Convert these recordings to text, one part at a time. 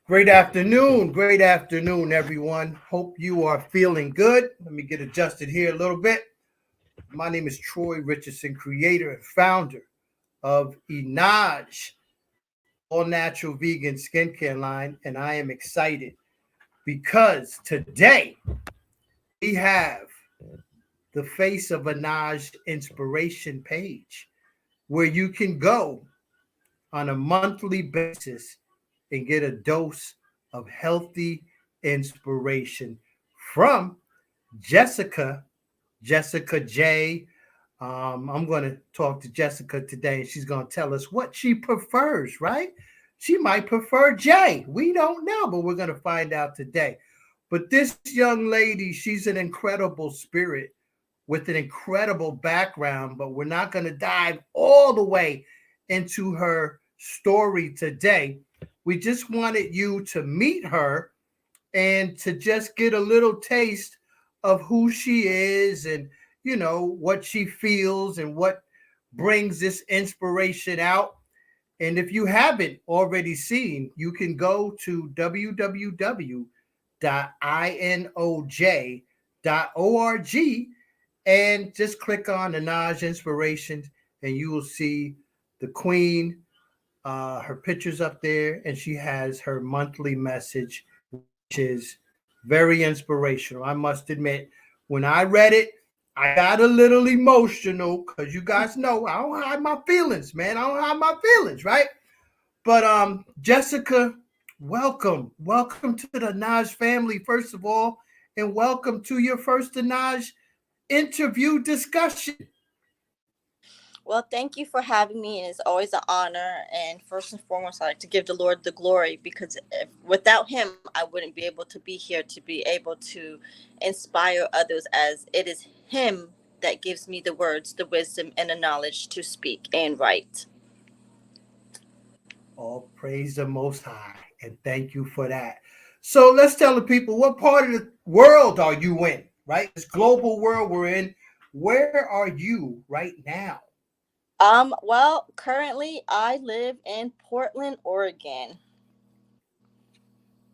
Great afternoon, everyone. Hope you are feeling good. Let me get adjusted here a little bit. My name is Troy Richardson, creator and founder of INOJ All Natural Vegan Skincare line, and I am excited because today we have the Face of INOJ Inspiration page where you can go on a monthly basis and get a dose of healthy inspiration from Jessica, Jessica J. I'm going to talk to Jessica today, and she's going to tell us what she prefers, right? She might prefer J. We don't know, but we're going to find out today. But this young lady, she's an incredible spirit with an incredible background, but we're not going to dive all the way into her story today. We just wanted you to meet her and to just get a little taste of who she is and what she feels and what brings this inspiration out. And if you haven't already seen, you can go to www.inoj.org and just click on the INOJ Inspirations, and you will see the Queen, her pictures up there, and she has her monthly message, which is very inspirational. I must admit, when I read it, I got a little emotional because you guys know I don't hide my feelings, man. I don't hide my feelings, right? But Jessica, welcome to the INOJ family, first of all, and welcome to your first INOJ interview discussion. Well, thank you for having me, and it's always an honor. And first and foremost, I like to give the Lord the glory because without Him, I wouldn't be able to be here to be able to inspire others, as it is Him that gives me the words, the wisdom, and the knowledge to speak and write. All praise the Most High, and thank you for that. So let's tell the people, what part of the world are you in, right? This global world we're in, where are you right now? Well, currently I live in Portland, Oregon.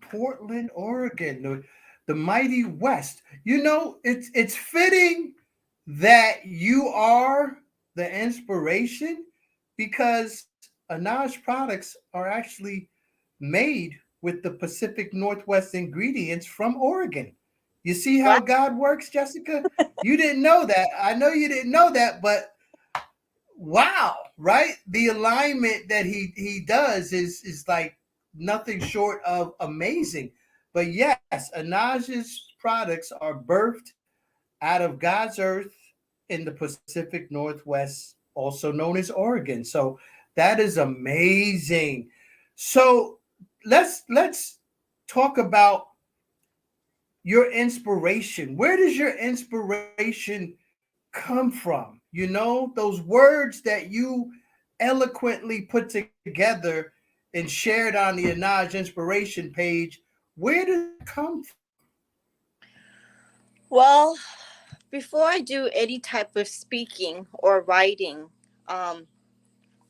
Portland, Oregon, the mighty West. It's fitting that you are the inspiration because INOJ products are actually made with the Pacific Northwest ingredients from Oregon. You see how Wow. God works, Jessica? You didn't know that. I know you didn't know that, but wow, right? The alignment that he does is like nothing short of amazing. But yes, INOJ's products are birthed out of God's earth in the Pacific Northwest, also known as Oregon. So that is amazing. So let's talk about your inspiration. Where does your inspiration come from? Those words that you eloquently put together and shared on the INOJ Inspiration page. Where does that come from? Well, before I do any type of speaking or writing, um,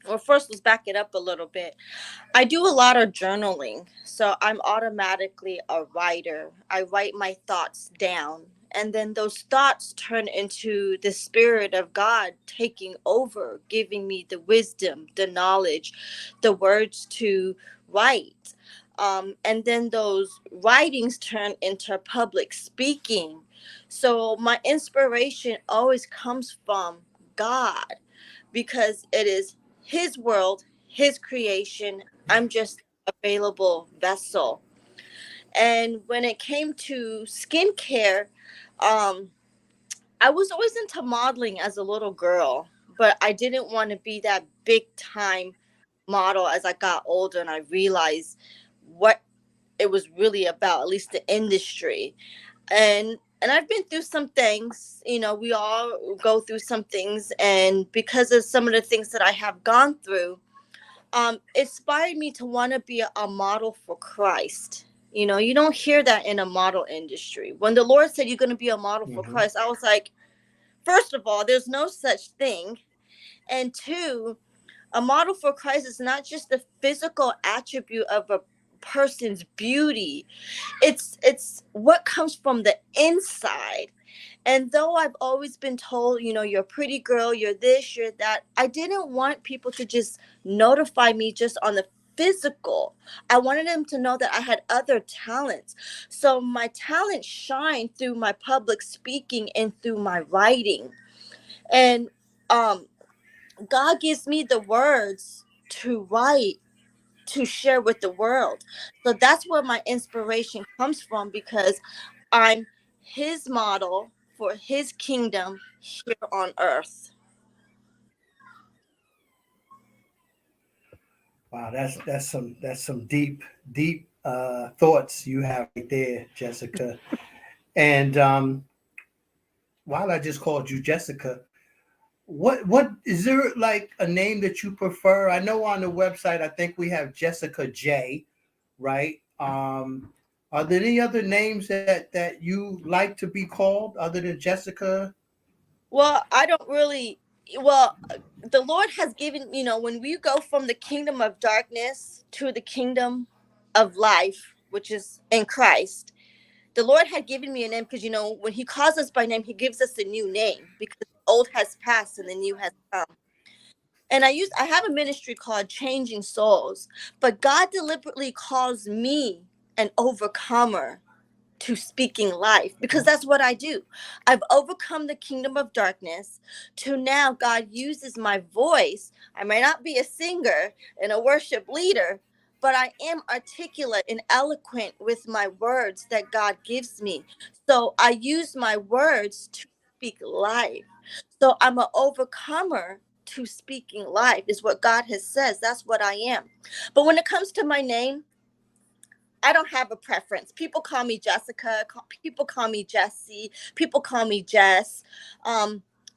well, first let's back it up a little bit. I do a lot of journaling, so I'm automatically a writer. I write my thoughts down, and then those thoughts turn into the Spirit of God taking over, giving me the wisdom, the knowledge, the words to write. And then those writings turn into public speaking. So my inspiration always comes from God because it is His world, His creation. I'm just available vessel. And when it came to skincare, um, I was always into modeling as a little girl, but I didn't want to be that big time model as I got older and I realized what it was really about, at least the industry. And I've been through some things, we all go through some things, and because of some of the things that I have gone through, inspired me to want to be a model for Christ. You don't hear that in a model industry. When the Lord said you're going to be a model for Mhm. Christ, I was like, first of all, there's no such thing. And two, a model for Christ is not just the physical attribute of a person's beauty. It's what comes from the inside. And though I've always been told, you're a pretty girl, you're this, you're that, I didn't want people to just notify me just on the physical. I wanted them to know that I had other talents. So my talent shined through my public speaking and through my writing. And um, God gives me the words to write, to share with the world. So that's where my inspiration comes from, because I'm his model for his kingdom here on earth. Wow, that's some deep thoughts you have right there, Jessica. And while I just called you Jessica, what is there like a name that you prefer? I know on the website I think we have Jessica J, right? Are there any other names that you like to be called other than Jessica? Well, I don't really, well, the Lord has given, when we go from the kingdom of darkness to the kingdom of life, which is in Christ, the Lord had given me a name, because, when he calls us by name, he gives us a new name, because the old has passed and the new has come. And I have a ministry called Changing Souls, but God deliberately calls me an overcomer to speaking life, because that's what I do. I've overcome the kingdom of darkness. To now God uses my voice. I may not be a singer and a worship leader, but I am articulate and eloquent with my words that God gives me. So I use my words to speak life. So I'm an overcomer to speaking life, is what God has says. That's what I am. But when it comes to my name, I don't have a preference. People call me Jessica. People call me Jessie. People call me Jess.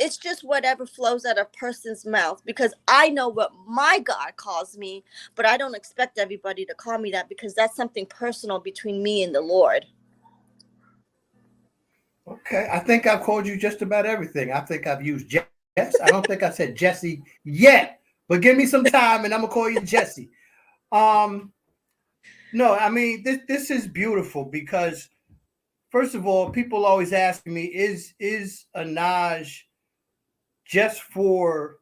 It's just whatever flows out of a person's mouth, because I know what my God calls me, but I don't expect everybody to call me that, because that's something personal between me and the Lord. Okay, I think I've called you just about everything. I think I've used Jess. I don't think I said Jesse yet, but give me some time and I'm gonna call you Jesse. Um, no, I mean this is beautiful because first of all, people always ask me, is a Naj just for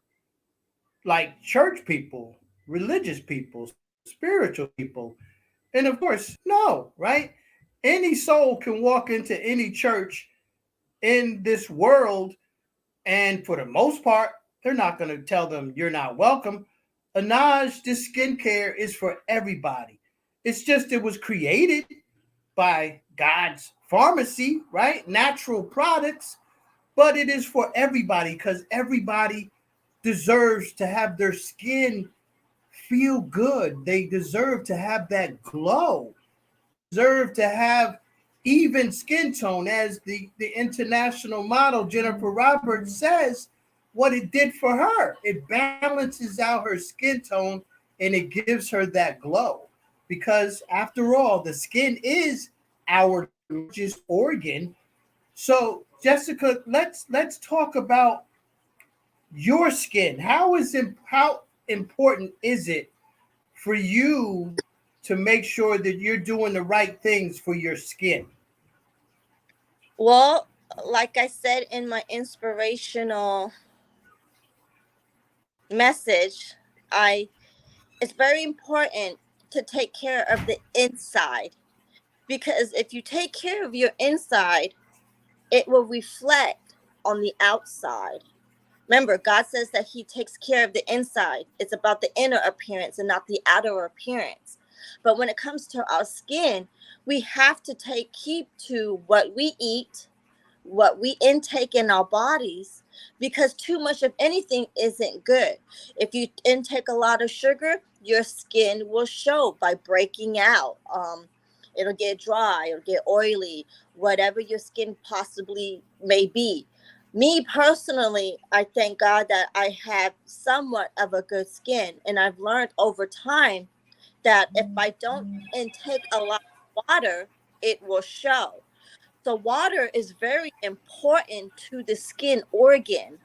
like church people, religious people, spiritual people? And of course, no, right? Any soul can walk into any church in this world, and for the most part, they're not going to tell them you're not welcome. Anaj, this skincare is for everybody. It's just it was created by God's pharmacy, right? Natural products, but it is for everybody because everybody deserves to have their skin feel good. They deserve to have that glow. They deserve to have even skin tone, as the international model Jennifer Roberts says what it did for her. It balances out her skin tone and it gives her that glow. Because after all, the skin is our largest organ. So Jessica, let's talk about your skin. How important is it for you to make sure that you're doing the right things for your skin? Well, like I said in my inspirational message, I it's very important to take care of the inside, because if you take care of your inside, it will reflect on the outside. Remember, God says that he takes care of the inside. It's about the inner appearance and not the outer appearance. But when it comes to our skin, we have to take keep to what we eat, what we intake in our bodies, because too much of anything isn't good. If you intake a lot of sugar, your skin will show by breaking out. It'll get dry, it'll get oily, whatever your skin possibly may be. Me personally, I thank God that I have somewhat of a good skin, and I've learned over time that if I don't intake a lot of water, it will show. So water is very important to the skin organ.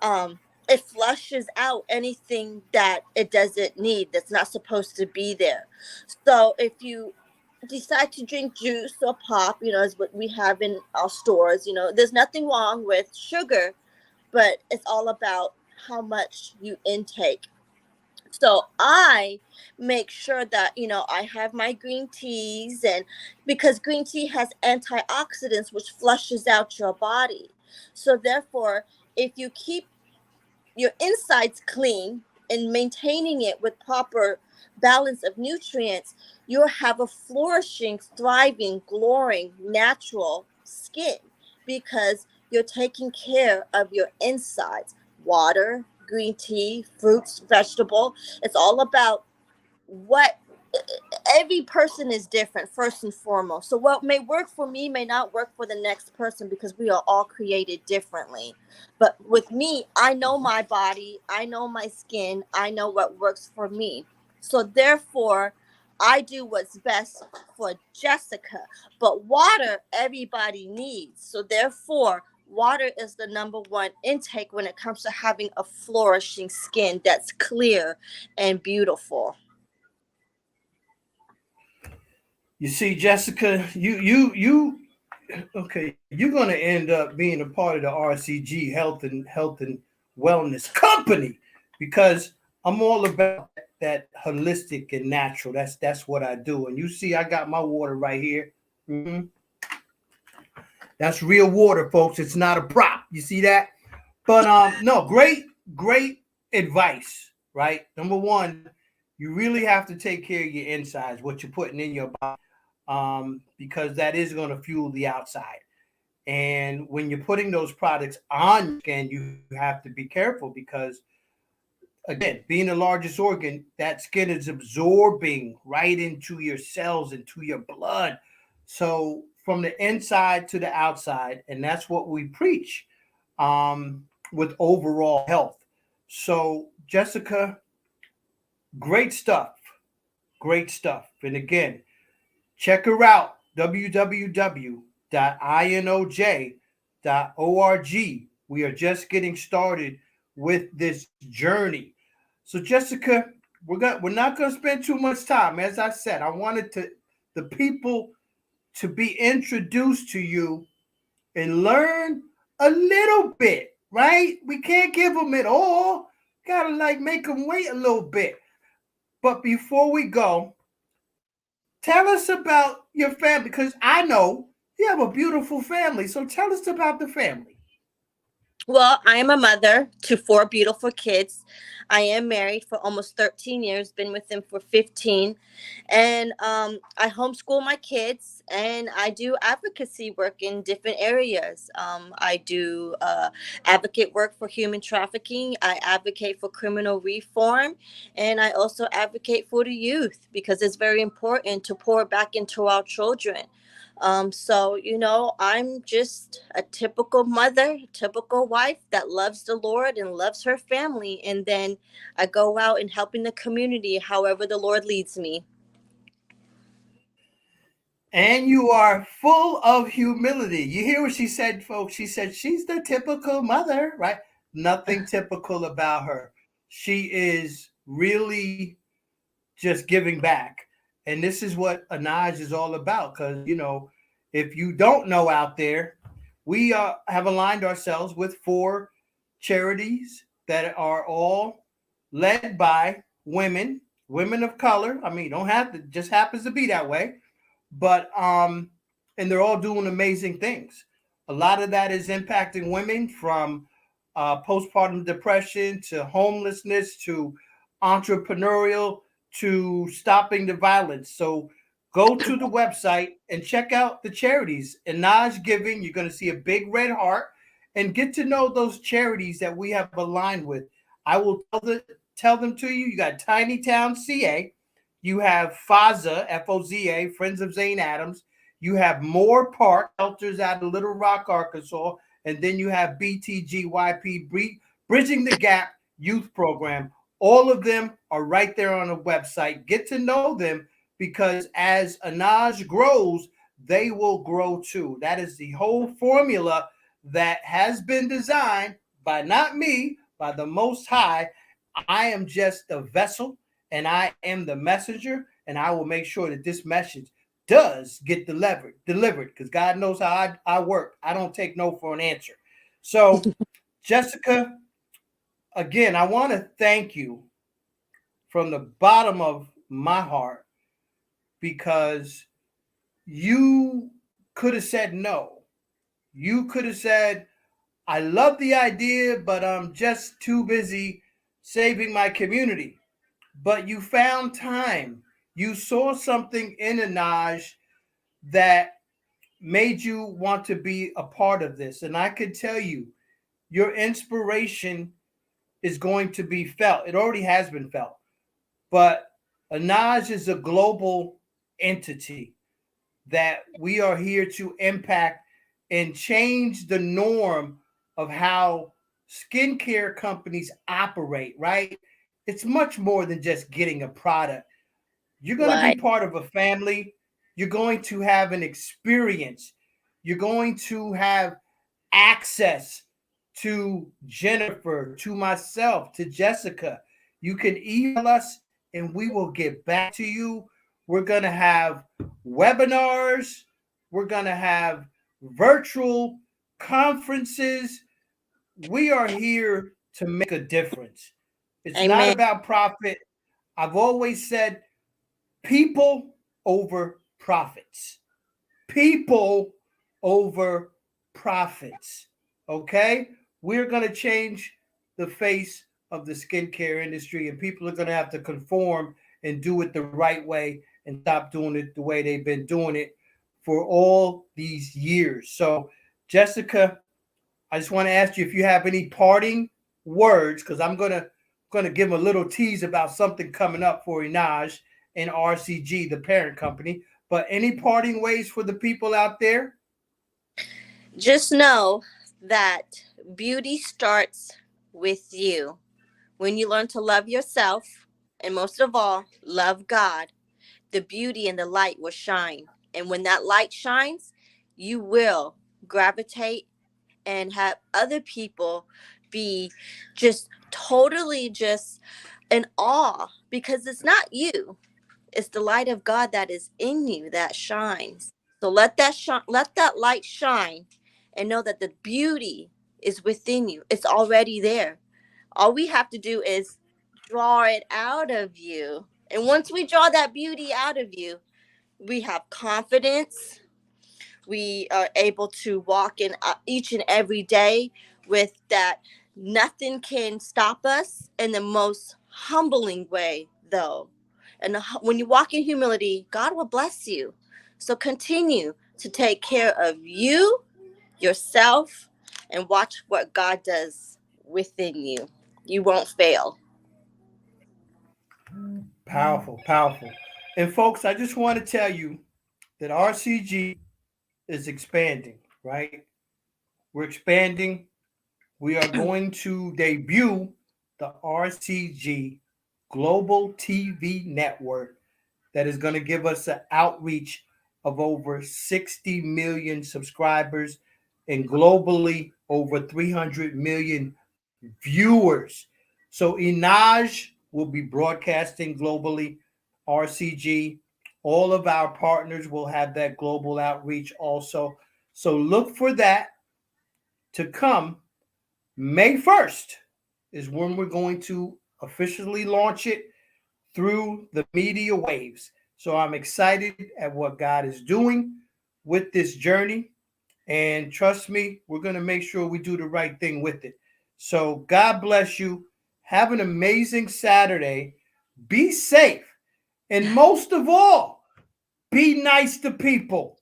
Um, it flushes out anything that it doesn't need, that's not supposed to be there. So if you decide to drink juice or pop, is what we have in our stores, there's nothing wrong with sugar, but it's all about how much you intake. So I make sure that, I have my green teas, and because green tea has antioxidants which flushes out your body. So therefore, if you keep your insides clean and maintaining it with proper balance of nutrients, you'll have a flourishing, thriving, glowing, natural skin because you're taking care of your insides. Water, green tea, fruits, vegetable. It's all about what every person is different first and foremost. So what may work for me may not work for the next person because we are all created differently. But with me, I know my body, I know my skin, I know what works for me. So therefore, I do what's best for Jessica. But water everybody needs. So therefore, water is the number one intake when it comes to having a flourishing skin that's clear and beautiful. You see, Jessica, you okay, you're going to end up being a part of the RCG Health and Wellness Company because I'm all about that holistic and natural. That's what I do. And you see, I got my water right here. Mhm. That's real water, folks. It's not a prop. You see that? But no, great advice, right? Number one, you really have to take care of your insides, what you're putting in your body, because that is going to fuel the outside. And when you're putting those products on your skin, you have to be careful because, again, being the largest organ, that skin is absorbing right into your cells, into your blood. So from the inside to the outside, and that's what we preach with overall health. So, Jessica, great stuff. Great stuff. And again, check her out, www.inoj.org. We are just getting started with this journey. So, Jessica, we're not gonna spend too much time. As I said, I wanted the people to be introduced to you and learn a little bit, right? We can't give them it all. Gotta like make them wait a little bit. But before we go, tell us about your family because I know you have a beautiful family. So tell us about the family. Well, I am a mother to four beautiful kids. I am married for almost 13 years, been with them for 15. And I homeschool my kids and I do advocacy work in different areas. I do advocate work for human trafficking, I advocate for criminal reform, and I also advocate for the youth because it's very important to pour back into our children. So, I'm just a typical mother, typical wife that loves the Lord and loves her family. And then I go out and help in the community however the Lord leads me. And you are full of humility. You hear what she said, folks? She said she's the typical mother, right? Nothing typical about her. She is really just giving back. And this is what Anaj is all about. Because, if you don't know out there, we have aligned ourselves with four charities that are all led by women of color. I mean, don't have to, just happens to be that way. But, and they're all doing amazing things. A lot of that is impacting women from postpartum depression to homelessness to entrepreneurial to stopping the violence. So go to the website and check out the charities. And Naj Giving, you're going to see a big red heart and get to know those charities that we have aligned with. I will tell them to you. You got Tiny Town CA, you have FOZA, FOZA, Friends of Zane Adams. You have Moore Park Shelters out of Little Rock, Arkansas. And then you have BTGYP, Bridging the Gap Youth Program. All of them are right there on the website. Get to know them because as Anaj grows, they will grow too. That is the whole formula that has been designed by not me, by the Most High. I am just a vessel and I am the messenger, and I will make sure that this message does get delivered because God knows how I work. I don't take no for an answer. So, Jessica, again, I want to thank you from the bottom of my heart because you could have said no. You could have said, I love the idea, but I'm just too busy saving my community. But you found time. You saw something in INOJ that made you want to be a part of this. And I could tell you, your inspiration is going to be felt. It already has been felt. But INOJ is a global entity that we are here to impact and change the norm of how skincare companies operate, right? It's much more than just getting a product. You're going to be Right. part of a family. You're going to have an experience. You're going to have access to Jennifer, to myself, to Jessica. You can email us and we will get back to you. We're going to have webinars. We're going to have virtual conferences. We are here to make a difference. It's not Amen. about profit. I've always said people over profits. People over profits. Okay? We're going to change the face of the skincare industry, and people are going to have to conform and do it the right way and stop doing it the way they've been doing it for all these years. So, Jessica, I just want to ask you if you have any parting words, because I'm gonna give a little tease about something coming up for INOJ and RCG, the parent company. But any parting ways for the people out there? Just know that beauty starts with you. When you learn to love yourself, and most of all, love God, the beauty and the light will shine. And when that light shines, you will gravitate and have other people be just totally just in awe because it's not you. It's the light of God that is in you that shines. So let that light shine and know that the beauty is within you. It's already there. All we have to do is draw it out of you. And once we draw that beauty out of you, we have confidence. We are able to walk in each and every day with that nothing can stop us in the most humbling way, though. And when you walk in humility, God will bless you. So continue to take care of you, yourself, and watch what God does within you. You won't fail. Powerful, powerful. And folks, I just want to tell you that RCG is expanding, right? We're expanding. We are going to debut the RCG Global TV Network that is going to give us an outreach of over 60 million subscribers and globally over 300 million viewers. So INOJ will be broadcasting globally, RCG. All of our partners will have that global outreach also. So look for that to come. May 1st is when we're going to officially launch it through the media waves. So I'm excited at what God is doing with this journey. And trust me, we're going to make sure we do the right thing with it. So God bless you. Have an amazing Saturday. Be safe. And most of all, be nice to people.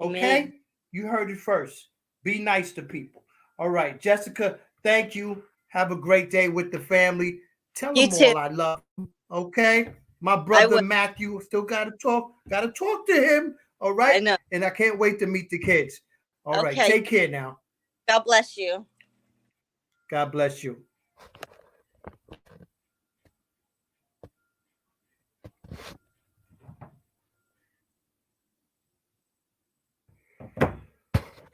Amen. Okay? You heard it first. Be nice to people. All right, Jessica, thank you. Have a great day with the family. Tell You them too. all I love them. Okay? My I brother will. Matthew still gotta talk. Gotta talk to him. All right. I know. And I can't wait to meet the kids. All right. Okay. Take care now. God bless you. God bless you.